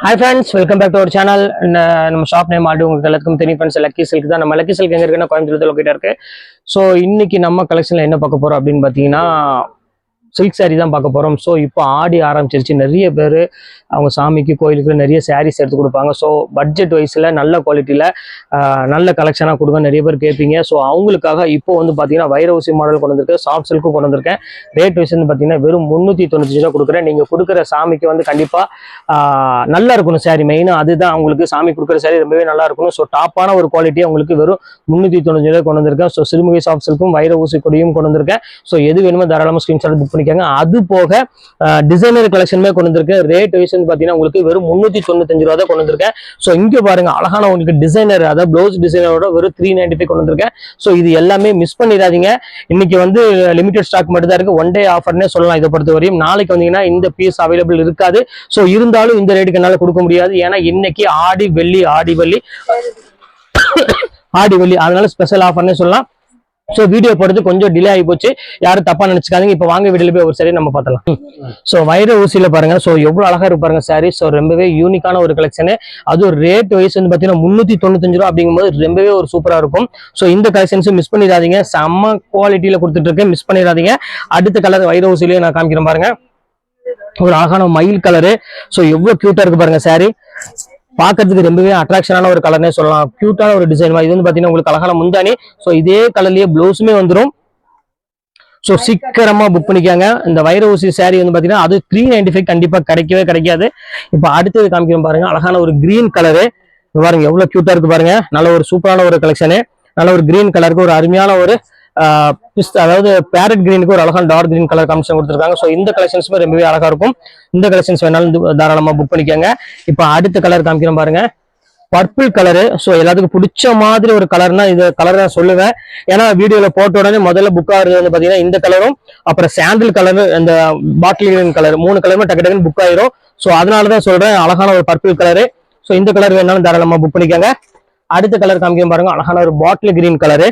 Hi friends, welcome back to our channel. நம்ம shop name already உங்களுக்கு எல்லாத்துக்கும் தெரியும் ஃப்ரெண்ட்ஸ். லக்கி சில்க் தான். நம்ம லக்கி சில்க் எங்க இருக்குன்னா கோயம்புத்தூர் லொகேட்டா இருக்கு. ஸோ இன்னைக்கு நம்ம கலெக்ஷன்ல என்ன பார்க்க போறோம் அப்படின்னு பார்த்தீங்கன்னா சில்க் சாரீ தான் பார்க்க போகிறோம். ஸோ இப்போ ஆடி ஆரம்பிச்சிருச்சு. நிறைய பேர் அவங்க சாமிக்கு கோயிலுக்கு நிறைய சாரீஸ் எடுத்து கொடுப்பாங்க. ஸோ பட்ஜெட் வைஸில் நல்ல குவாலிட்டியில் நல்ல கலெக்ஷனாக கொடுங்க நிறைய பேர் கேட்பீங்க. ஸோ அவங்களுக்காக இப்போ வந்து பார்த்தீங்கன்னா வைரவசி மாடல் கொண்டு வந்திருக்கேன், சாஃப்ட் சில்க்கும் கொண்டு வந்திருக்கேன். ரேட் வைஸ் வந்து பார்த்தீங்கன்னா வெறும் 395 ரூபா கொடுக்குறேன். நீங்கள் கொடுக்குற சாமிக்கு வந்து கண்டிப்பாக நல்லா இருக்கணும் சாரீ. மெயினாக அதுதான் அவங்களுக்கு சாமி கொடுக்குற சாரீ ரொம்பவே நல்லா இருக்கணும். ஸோ டாப்பான ஒரு குவாலிட்டியாக உங்களுக்கு வெறும் 395 ரூபா கொண்டு வந்திருக்கேன். ஸோ சிறுமுகை சாஃப்ட் சில்க்கும் வைர ஊசி கொடியும் கொண்டு வந்திருக்கேன். ஸோ எது வேணுமோ தாராளமாக ஸ்கிரீன்ஷாட் புக் பண்ணி அது போக டிசைனர் கலெக்ஷனுமே கொண்டு வந்திருக்கேன். ரேட் வைஸ் பாத்தீங்கன்னா உங்களுக்கு வெறும் 395 ரூபா தான் கொண்டு வந்திருக்கேன். சோ இங்க பாருங்க அழகான உங்களுக்கு டிசைனர், அதாவது பிளவுஸ் டிசைனரோட வெறும் 395 கொண்டு வந்திருக்கேன். சோ இது எல்லாமே மிஸ் பண்ணிடாதீங்க. இன்னைக்கு வந்து லிமிடெட் ஸ்டாக் மட்டும் தான் இருக்கு. ஒன் டே ஆஃபர்னே சொல்லலாம். இதை பொறுத்த வரையும் நாளைக்கு வந்தீங்கன்னா இந்த பீஸ் அவைலபிள் இருக்காது. சோ இருந்தாலும் இந்த ரேட்டுக்கு என்னால கொடுக்க முடியாது. ஏன்னா இன்னைக்கு ஆடி வெள்ளி அதனால ஸ்பெஷல் ஆஃபர்னே சொல்லலாம். ஸோ வீடியோ போடுறது கொஞ்சம் டிலே ஆகி போச்சு, யாரும் தப்பா நினைச்சுக்காதீங்க. இப்போ வாங்க வீடியோல போய் ஒரு சாரி நம்ம பார்த்தலாம். ஸோ வைர ஊசியில பாருங்க. ஸோ எவ்வளவு அழகா இருக்கு பாருங்க சாரி. ஸோ ரொம்பவே யூனிக்கான ஒரு கலெக்ஷனு. அது ஒரு ரேட் வைஸ் வந்து பாத்தீங்கன்னா 395 ரூபா அப்படிங்கும்போது ரொம்பவே ஒரு சூப்பரா இருக்கும். ஸோ இந்த கலெக்ஷன்ஸும் மிஸ் பண்ணிடாதீங்க. செம்ம குவாலிட்டியில கொடுத்துட்டு இருக்கேன், மிஸ் பண்ணிடாதீங்க. அடுத்த கலர் வைர ஊசியிலேயே நான் காமிக்கிறேன் பாருங்க. ஒரு அழகான மயில் கலரு. ஸோ எவ்வளவு கியூட்டா இருக்கு பாருங்க சாரி. பாக்கிறதுக்கு ரொம்பவே அட்ராக்ஷனான ஒரு கலர்னே சொல்லலாம். கியூட்டான ஒரு டிசைன். இது வந்து பாத்தீங்கன்னா உங்களுக்கு அழகான முந்தானி. ஸோ இதே கலர்லயே பிளவுஸுமே வந்துடும். ஸோ சீக்கிரமா புக் பண்ணிக்காங்க. இந்த வைர ஊசி சாரி வந்து பாத்தீங்கன்னா அது 395 கண்டிப்பா கிடைக்கவே கிடைக்காது. இப்போ அடுத்தது காமிக்கிறோம் பாருங்க. அழகான ஒரு கிரீன் கலரு பாருங்க, எவ்வளவு கியூட்டா இருக்கு பாருங்க. நல்ல ஒரு சூப்பரான ஒரு கலெக்ஷனு. நல்ல ஒரு கிரீன் கலருக்கு ஒரு அருமையான ஒரு அதாவது பேரட் கிரீனுக்கு ஒரு அழகான டார்க் கிரீன் கலர் காமிஷன் கொடுத்துருக்காங்க. ஸோ இந்த கலெக்ஷன்ஸுமே ரொம்பவே அழகா இருக்கும். இந்த கலெக்ஷன்ஸ் வேணாலும் தாராளமா புக் பண்ணிக்கோங்க. இப்போ அடுத்த கலர் காமிக்கிறோம் பாருங்க, பர்பிள் கலரு. ஸோ எல்லாத்துக்கும் பிடிச்ச மாதிரி ஒரு கலர்னா இது கலர் தான் சொல்லுவேன். ஏன்னா வீடியோல போட்ட உடனே முதல்ல புக் ஆகுறது வந்து பாத்தீங்கன்னா இந்த கலரும் அப்புறம் சாண்டில் கலர், இந்த பாட்டில் கிரீன் கலர், 3 கலருமே டக்கு டக்குன்னு புக் ஆயிரும். ஸோ அதனாலதான் சொல்றேன் அழகான ஒரு பர்பிள் கலரு. ஸோ இந்த கலர் வேணாலும் தாராளமா புக் பண்ணிக்கோங்க. அடுத்த கலர் காமிக்கிறோம் பாருங்க, அழகான ஒரு பாட்டில் கிரீன் கலரு.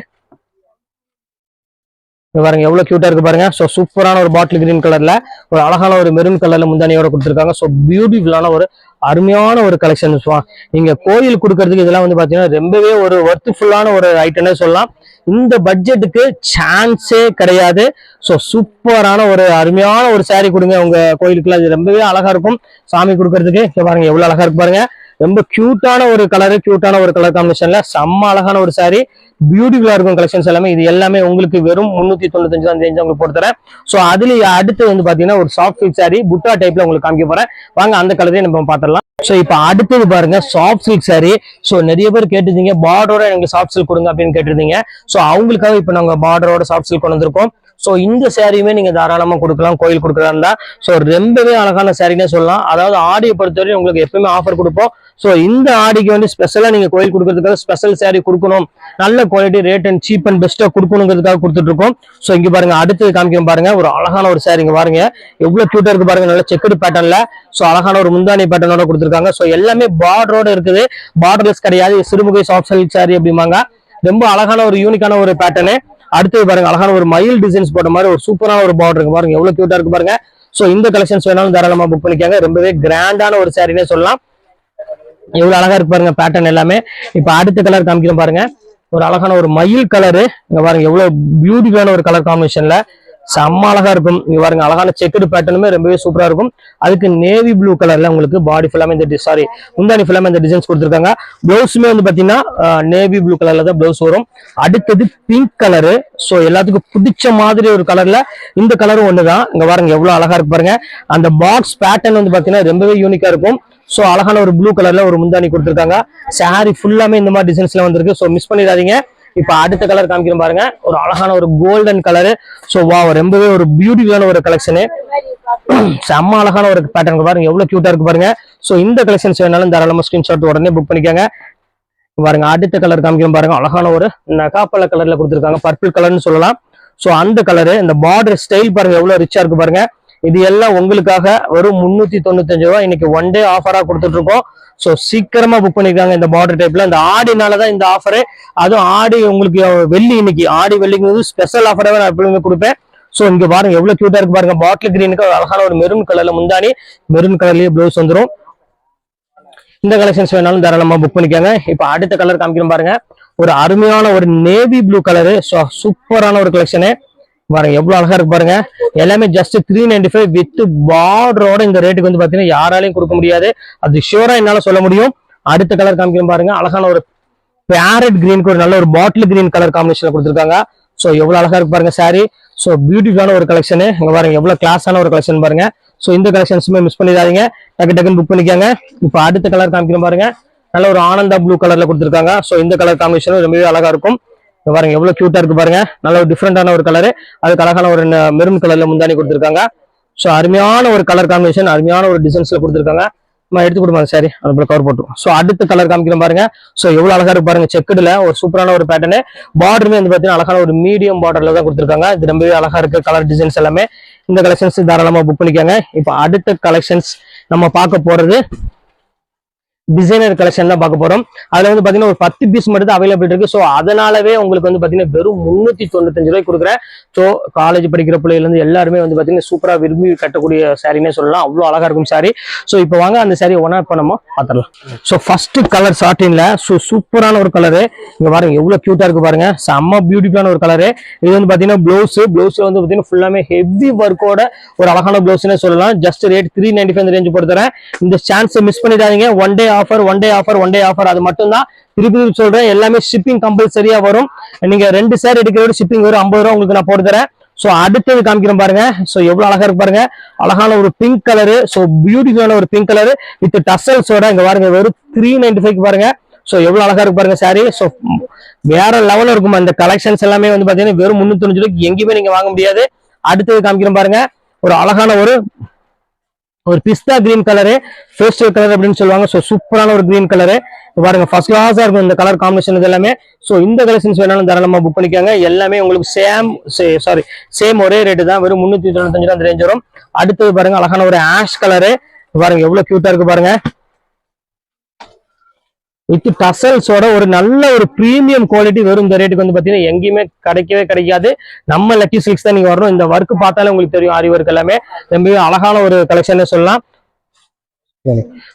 பாருங்க எவ்வளவு கியூட்டா இருக்கு பாருங்க. ஸோ சூப்பரான ஒரு பாட்டில் கிரீன் கலர்ல ஒரு அழகான ஒரு மெரூன் கலர்ல முந்தானியோட கொடுத்துருக்காங்க. ஸோ பியூட்டிஃபுல்லான ஒரு அருமையான ஒரு கலெக்ஷன். நீங்க கோயில் கொடுக்கறதுக்கு இதெல்லாம் வந்து பாத்தீங்கன்னா ரொம்பவே ஒரு ஒர்த்ஃபுல்லான ஒரு ஐட்டம்னே சொல்லலாம். இந்த பட்ஜெட்டுக்கு சான்ஸே கிடையாது. ஸோ சூப்பரான ஒரு அருமையான ஒரு சாரி கொடுங்க உங்க கோயிலுக்குலாம். இது ரொம்பவே அழகா இருக்கும் சாமி கொடுக்கறதுக்கு. பாருங்க எவ்வளவு அழகா இருக்கு பாருங்க. ரொம்ப கியூட்டான ஒரு கலரு, கியூட்டான ஒரு கலர் காம்பினேஷன்ல செம்ம அழகான ஒரு சாரி. பியூட்டிஃபுல்லா இருக்கும் கலெக்ஷன்ஸ் எல்லாமே. இது எல்லாமே உங்களுக்கு வெறும் 395 தான் ரேஞ்ச் உங்களுக்கு போட்டு தரேன். ஸோ அதுல அடுத்து வந்து பாத்தீங்கன்னா ஒரு சாஃப்ட் சில்க் சாரி புட்டா டைப்ல உங்களுக்கு காமிக்க போறேன். வாங்க அந்த கலரையும் நம்ம பாத்திரலாம். ஸோ இப்போ அடுத்தது பாருங்க சாஃப்ட் சில்க் சாரி. ஸோ நிறைய பேர் கேட்டிருந்தீங்க பார்டரோட எங்களுக்கு சாஃப்ட் சில்க் கொடுங்க அப்படின்னு கேட்டிருந்தீங்க. ஸோ அவங்களுக்காக இப்போ நாங்க பார்டரோட சாஃப்ட் சில்க் கொண்டு வந்திருக்கோம். ஸோ இந்த சாரியுமே நீங்க தாராளமா கொடுக்கலாம் கோயில் கொடுக்குறதா. ஸோ ரொம்பவே அழகான சாரினே சொல்லலாம். அதாவது ஆடியை பொறுத்தவரை உங்களுக்கு எப்பவுமே ஆஃபர் கொடுப்போம். ஸோ இந்த ஆடிக்கு வந்து ஸ்பெஷலா நீங்க கோயில் கொடுக்கறதுக்காக ஸ்பெஷல் சாரி கொடுக்கணும், நல்ல quality rate and cheap and பெஸ்ட்டா கொடுக்கணுங்கிறதுக்காக கொடுத்துட்டு இருக்கோம். ஸோ இங்க பாருங்க அடுத்தது காமிக்கிறோம் பாருங்க, ஒரு அழகான ஒரு சாரி. இங்க பாருங்க எவ்வளவு கியூட்டா இருக்கு பாருங்க, நல்ல செக்குடு பேட்டர்ன்ல. ஸோ அழகான ஒரு முந்தானி பேட்டர்னோட கொடுத்துருக்காங்க. ஸோ எல்லாமே பார்டரோட இருக்குது, பார்டர்லெஸ் கிடையாது. சிறுமுகை சாஃப்ட் சில்க் சாரி அப்படிம்பாங்க. ரொம்ப அழகான ஒரு யூனிக்கான ஒரு பேட்டர்னு. அடுத்தது பாருங்க அழகான ஒரு மயில் டிசைன்ஸ் போட்ட மாதிரி ஒரு சூப்பரான ஒரு பார்டர் இருக்கு பாருங்க, எவ்வளவு கியூட்டா இருக்கு பாருங்க. சோ இந்த கலெக்ஷன்ஸ் வேணாலும் தாராளமா புக் பண்ணிக்காங்க. ரொம்பவே கிராண்டான ஒரு சாரினே சொல்லலாம். எவ்வளவு அழகா இருக்கு பாருங்க பேட்டர்ன் எல்லாமே. இப்ப அடுத்த கலர் காமிக்கிறோம் பாருங்க, ஒரு அழகான ஒரு மயில் கலரு. இங்க பாருங்க எவ்வளவு பியூட்டிஃபுல்லான ஒரு கலர் காம்பினேஷன்ல செம்ம அழகா இருக்கும். இங்க பாருங்க அழகான செக்குடு பேட்டர்னுமே ரொம்பவே சூப்பரா இருக்கும். அதுக்கு நேவி ப்ளூ கலர்ல உங்களுக்கு பாடி ஃபுல்லாமே இந்த முந்தானி ஃபுல்லாமே இந்த டிசைன்ஸ் கொடுத்துருக்காங்க. பிளவுஸுமே வந்து பாத்தீங்கன்னா நேவி ப்ளூ கலர்ல தான் பிளவுஸ் வரும். அடுத்தது பிங்க் கலரு. ஸோ எல்லாத்துக்கும் பிடிச்ச மாதிரி ஒரு கலர்ல இந்த கலரும் ஒண்ணுதான். இங்க பாருங்க எவ்வளவு அழகா இருக்கு பாருங்க. அந்த பாக்ஸ் பேட்டர்ன் வந்து பாத்தீங்கன்னா ரொம்பவே யூனிக்கா இருக்கும். சோ அழகான ஒரு ப்ளூ கலர்ல ஒரு முந்தானி கொடுத்துருக்காங்க. சாரி ஃபுல்லாமே இந்த மாதிரி டிசைன்ஸ்ல வந்திருக்கு. ஸோ மிஸ் பண்ணிடாதீங்க. இப்ப அடுத்த கலர் காமிக்கிறோம் பாருங்க, ஒரு அழகான ஒரு கோல்டன் கலரு. சோ வா ரொம்பவே ஒரு பியூட்டிஃபுல்லான ஒரு கலெக்ஷனு. செம்ம அழகான ஒரு பேட்டர்ன் பாருங்க, எவ்வளவு கியூட்டா இருக்கு பாருங்க. சோ இந்த கலெக்ஷன்ஸ் வேணாலும் தாராளமா ஸ்கிரீன்ஷாட் உடனே புக் பண்ணிக்கோங்க. பாருங்க அடுத்த கலர் காமிக்கிறோம் பாருங்க, அழகான ஒரு நகாப்பழ கலர்ல கொடுத்துருக்காங்க, பர்பிள் கலர்னு சொல்லலாம். சோ அந்த கலரு, இந்த பார்டர் ஸ்டைல் பாருங்க எவ்வளவு ரிச்சா இருக்கு பாருங்க. இது எல்லாம் உங்களுக்காக வெறும் 395 ரூபாய் இன்னைக்கு ஒன் டே ஆஃபரா கொடுத்துட்டு இருக்கோம். சோ சீக்கிரமா புக் பண்ணிருக்காங்க இந்த பார்டர் டைப்ல. இந்த ஆடினாலதான் இந்த ஆஃபரு. அதுவும் ஆடி உங்களுக்கு வெள்ளி, இன்னைக்கு ஆடி வெள்ளிக்கு ஸ்பெஷல் ஆஃபராக நான் எப்பவுமே கொடுப்பேன். சோ இங்க பாருங்க எவ்வளவு கியூட்டா இருக்கு பாருங்க. பாட்டில் கிரீனுக்கு அழகான ஒரு மெரூன் கலர்ல முந்தானி, மெரூன் கலர்லயே பிளவுஸ் வந்துடும். இந்த கலெக்ஷன்ஸ் வேணாலும் தாராளமா புக் பண்ணிக்கோங்க. இப்போ அடுத்த கலர் காமிக்கிறோம் பாருங்க, ஒரு அருமையான ஒரு நேவி ப்ளூ கலரு. சூப்பரான ஒரு கலெக்ஷனு பாருங்க, எவ்வளவு அழகா இருக்கு பாருங்க. எல்லாமே ஜஸ்ட் 395 வித் பார்டரோட. இந்த ரேட்டுக்கு வந்து பாத்தீங்கன்னா யாராலையும் கொடுக்க முடியாது, அது ஷியூரா என்னால சொல்ல முடியும். அடுத்த கலர் காமிக்கிறோம் பாருங்க, அழகான ஒரு பேரட் கிரீனுக்கு ஒரு நல்ல ஒரு பாட்டில் கிரீன் கலர் காம்பினேஷன்ல கொடுத்துருக்காங்க. ஸோ எவ்வளவு அழகா இருக்கு பாருங்க சாரி. ஸோ பியூட்டிஃபுல்லான ஒரு கலெக்ஷன். இங்க பாருங்க எவ்வளவு கிளாஸான ஒரு கலெக்ஷன் பாருங்க. ஸோ இந்த கலெக்ஷன்ஸுமே மிஸ் பண்ணிடாதீங்க, டக்கு டக்குன்னு புக் பண்ணிக்கோங்க. இப்போ அடுத்த கலர் காமிக்கிறோம் பாருங்க, நல்ல ஒரு ஆனந்தா ப்ளூ கலர்ல கொடுத்துருக்காங்க. ஸோ இந்த கலர் காம்பினேஷன் ரொம்பவே அழகா இருக்கும். பாருங்க எவ்வளவு கியூட்டா இருக்கு பாருங்க, நல்ல ஒரு டிஃப்ரெண்டான ஒரு கலரு. அதுக்கு அழகான ஒரு மெரூன் கலர்ல முந்தானி கொடுத்துருக்காங்க. ஸோ அருமையான ஒரு கலர் காம்பினேஷன், அருமையான ஒரு டிசைன்ஸ்ல கொடுத்துருக்காங்க. எடுத்து கொடுப்பாங்க சாரி, அதுக்குள்ள கவர் போட்டு. ஸோ அடுத்த கலர் காமிக்கிறோம் பாருங்க. ஸோ எவ்வளவு அழகா இருக்கு பாருங்க, செக்குடுல ஒரு சூப்பரான ஒரு பேட்டர்னு. பார்டருமே வந்து பாத்தீங்கன்னா அழகான ஒரு மீடியம் பார்டர்ல தான் கொடுத்துருக்காங்க. இது ரொம்பவே அழகா இருக்கு கலர் டிசைன்ஸ் எல்லாமே. இந்த கலெக்ஷன்ஸ் தாராளமா புக் பண்ணிக்கோங்க. இப்போ அடுத்த கலெக்ஷன்ஸ் நம்ம பார்க்க போறது டிசைனர் கலெக்ஷன் தான் பார்க்க போறோம். அதுல வந்து பாத்தீங்கன்னா ஒரு 10 பீஸ் மட்டும் தான் அவைலபிள் இருக்கு. ஸோ அதனாலவே உங்களுக்கு வந்து பாத்தீங்கன்னா வெறும் 395 ரூபாய் கொடுக்குறேன். ஸோ காலேஜ் படிக்கிற பிள்ளைகள் இருந்து எல்லாருமே வந்து பாத்தீங்கன்னா சூப்பரா விரும்பி கட்டக்கூடிய சாரினே சொல்லலாம், அவ்வளவு அழகா இருக்கும் சாரி. ஸோ இப்போ வாங்க அந்த சாரி ஒன்னா இப்போ நம்ம பார்த்துடலாம். ஸோ ஃபர்ஸ்ட் கலர் சாட்டின்ல சூப்பரான ஒரு கலரு. இங்க பாருங்க எவ்வளவு கியூட்டா இருக்கு பாருங்க, செம்ம பியூட்டிஃபுல்லான ஒரு கலரு. இது வந்து பாத்தீங்கன்னா பிளவுஸ்ல வந்து பாத்தீங்கன்னா ஃபுல்லாமே ஹெவி ஒர்க்கோட ஒரு அழகான பிளவுஸ்னே சொல்லலாம். ஜஸ்ட் ரேட் 395 ரேஞ்ச் போட்டுறேன். இந்த சான்ஸை மிஸ் பண்ணிடாதீங்க. ஒன் டே ஆஃபர் அது மட்டும் தான். திருப்பி சொல்றேன், எல்லாமே ஷிப்பிங் கம்பல்சரியா வரும். நீங்க 2 சேர் எடுக்கிறோட ஷிப்பிங் வரும் 50 ரூபா உங்களுக்கு நான் போட்டு தரேன். சோ அடுத்தது காமிக்கிறேன் பாருங்க. சோ எவ்வளவு அழகா இருக்கு பாருங்க, அழகான ஒரு பிங்க் கலரு. சோ பியூட்டிஃபுல்லான ஒரு பிங்க் கலரு வித் டசல்ஸோட. இங்க பாருங்க வெறும் 395 பாருங்க. சோ எவ்வளவு அழகா இருக்கு பாருங்க சாரி. சோ வேற லெவல்ல இருக்கும் இந்த கலெக்ஷன்ஸ் எல்லாமே வந்து பாத்தீங்கன்னா வெறும் 395 ரூபாய்க்கு எங்கேயுமே நீங்க வாங்க முடியாது. அடுத்தது காமிக்கிறேன் பாருங்க, ஒரு அழகான ஒரு பிஸ்தா கிரீன் கலரு, ஃபேஸ்டல் கலர் அப்படின்னு சொல்லுவாங்க. ஸோ சூப்பரான ஒரு கிரீன் கலரு பாருங்க, ஃபர்ஸ்ட் கிளாஸா இருக்கும் இந்த கலர் காம்பினேஷன். இது எல்லாமே ஸோ இந்த கலெக்ஷன்ஸ் வேணாலும் தாராளமா புக் பண்ணிக்காங்க. எல்லாமே உங்களுக்கு சேம் ஒரே ரேட்டு தான், வெறும் 395 ரூபா அந்த ரேஞ்ச் வரும். அடுத்தது பாருங்க, அழகான ஒரு ஆஷ் கலரு பாருங்க, எவ்வளவு கியூட்டா இருக்கு பாருங்க. வித் டசல்ஸோட ஒரு நல்ல ஒரு பிரீமியம் குவாலிட்டி. வெறும் இந்த ரேட்டுக்கு வந்து பாத்தீங்கன்னா எங்கேயுமே கிடைக்காது. நம்ம லக்கி சில்க்ஸ் தான் நீங்க வரணும். இந்த ஒர்க் பார்த்தாலே உங்களுக்கு தெரியும், ஆரி ஒர்க் எல்லாமே ரொம்ப அழகான ஒரு கலெக்ஷன் சொல்லலாம்.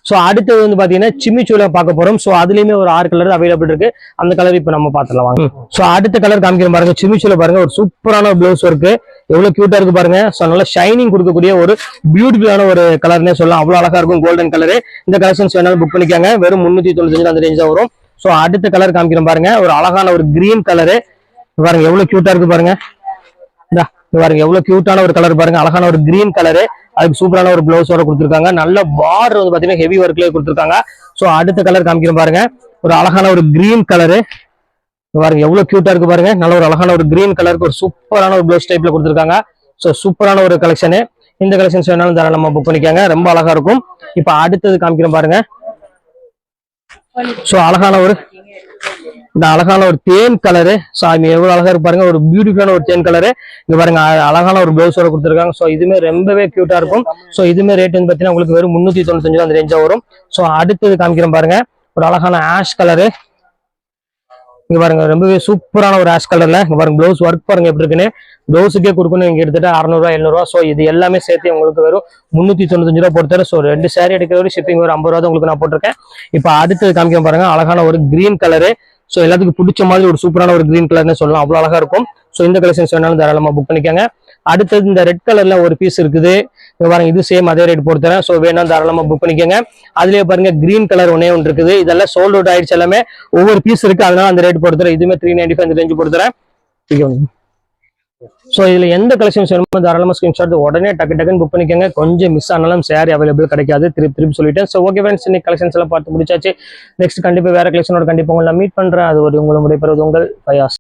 சோ அடுத்தது வந்து பாத்தீங்கன்னா சிம்மிச்சூல பார்க்க போறோம். சோ அதுலயுமே ஒரு 6 கலர் அவைலபிள் இருக்கு. அந்த கலர் இப்ப நம்ம பாத்துலாம் வாங்க. சோ அடுத்த கலர் காமிக்கிற பாருங்க, சிம்மிச்சூல பாருங்க, ஒரு சூப்பரான பிளவுஸ் ஒர்க், எவ்வளவு கியூட்டா இருக்கு பாருங்க. சோ நல்ல ஷைனிங் கொடுக்கக்கூடிய ஒரு பியூட்டிஃபுல்லான ஒரு கலர்னே சொல்லலாம், அவ்வளவு அழகா இருக்கும் கோல்டன் கலரு. இந்த கலெக்ஷன்ஸ் வேணாலும் புக் பண்ணிக்காங்க, வெறும் 395 அந்த ரேஞ்ச் தான் வரும். சோ அடுத்த கலர் காமிக்கிற பாருங்க, ஒரு அழகான ஒரு கிரீன் கலரு பாருங்க, எவ்வளவு கியூட்டா இருக்கு பாருங்க. பாருங்க எவ்வளவு கியூட்டான ஒரு கலர் பாருங்க, அழகான ஒரு கிரீன் கலரு. அதுக்கு சூப்பரான ஒரு பிளவுஸோட கொடுத்துருக்காங்க. நல்ல பார்டர் வந்து பாத்தீங்கன்னா ஹெவி ஒர்க்லயே கொடுத்துருக்காங்க. சோ அடுத்த கலர் காமிக்கிறேன் பாருங்க, ஒரு அழகான ஒரு கிரீன் கலரு பாருங்க, எவ்வளவு கியூட்டா இருக்கு பாருங்க. நல்ல ஒரு அழகான ஒரு கிரீன் கலருக்கு ஒரு சூப்பரான ஒரு பிளவுஸ் டைப்ல கொடுத்துருக்காங்க. சோ சூப்பரான ஒரு கலெக்ஷனு. இந்த கலெக்ஷன்ஸ் வேணாலும் தாராளமா புக் பண்ணிக்காங்க, ரொம்ப அழகா இருக்கும். இப்ப அடுத்தது காமிக்கிறேன் பாருங்க. சோ அழகான ஒரு தேன் கலரு. எவ்வளவு அழகா இருக்கு பாருங்க, ஒரு பியூட்டிஃபுல்லான ஒரு தேன் கலரு. இங்க பாருங்க அழகான ஒரு பிளவுஸோட கொடுத்துருக்காங்க. சோ இதுமே ரொம்பவே கியூட்டா இருக்கும். சோ இதுமே ரேட் வந்து பாத்தீங்கன்னா உங்களுக்கு வெறும் 395 அந்த ரேஞ்சா வரும். சோ அடுத்தது காமிக்கிறேன் பாருங்க, ஒரு அழகான ஆஷ் கலரு. இங்க பாருங்க ரொம்பவே சூப்பரான ஒரு ஆஷ் கலர்ல. இங்க பாருங்க பிளவுஸ் ஒர்க் பாருங்க எப்படி இருக்குன்னு. பிளவுஸுக்கே கொடுக்கணும் இங்க எடுத்துட்டு 600 ரூபா 700 ரூபா. சோ இது எல்லாமே சேர்த்து உங்களுக்கு வெறும் 395 ரூபா போட்டு தரேன். சோ 2 சாரி எடுக்கிற ஷிப்பிங் ஒரு 50 ரூபா தான் உங்களுக்கு நான் போட்டிருக்கேன். இப்ப அடுத்தது காமிக்கிறேன் பாருங்க, அழகான ஒரு கிரீன் கலரு. சோ எல்லாத்துக்கும் பிடிச்ச மாதிரி ஒரு சூப்பரான ஒரு கிரீன் கலர்னு சொல்லலாம், அவ்வளவு அழகா இருக்கும். சோ இந்த கலெக்ஷன்ஸ் வேணாலும் தாராளமா புக் பண்ணிக்கோங்க. அடுத்தது இந்த ரெட் கலர்ல ஒரு பீஸ் இருக்குது, பாருங்க இது சேம் அதே ரேட் போட்டு தரேன். சோ வேணாலும் தாராளமா புக் பண்ணிக்கோங்க. அதுலயே பாருங்க கிரீன் கலர் ஒன்னே ஒன்று இருக்குது, இதெல்லாம் சோல்ட் அவுட் ஆயிடுச்சு, எல்லாமே ஒவ்வொரு பீஸ் இருக்கு, அதனால அந்த ரேட் போட்டு தரேன். இதுமே 395 ரேஞ்ச் போட்டு தரேன். சோ இதுல எந்த கலெக்ஷன்ஸ் வேணுமோ தாராளமா ஸ்கிரீன்ஷாட் உடனே டக்குன்னு புக் பண்ணிக்கோங்க. கொஞ்சம் மிஸ் ஆனாலும் சாரி அவைலபிள் கிடைக்காது, திருப்பி சொல்லிட்டேன். சோ ஓகே ஃப்ரெண்ட்ஸ், இன்னைக்கு கலெக்ஷன்ஸ் எல்லாம் பார்த்து முடிச்சாச்சு. நெக்ஸ்ட் கண்டிப்பா வேற கலெக்ஷனோட கண்டிப்பா உங்களை மீட் பண்றேன். அது ஒரு உங்களை முறைப்பெறுவது உங்கள் ஃபயாஸ்.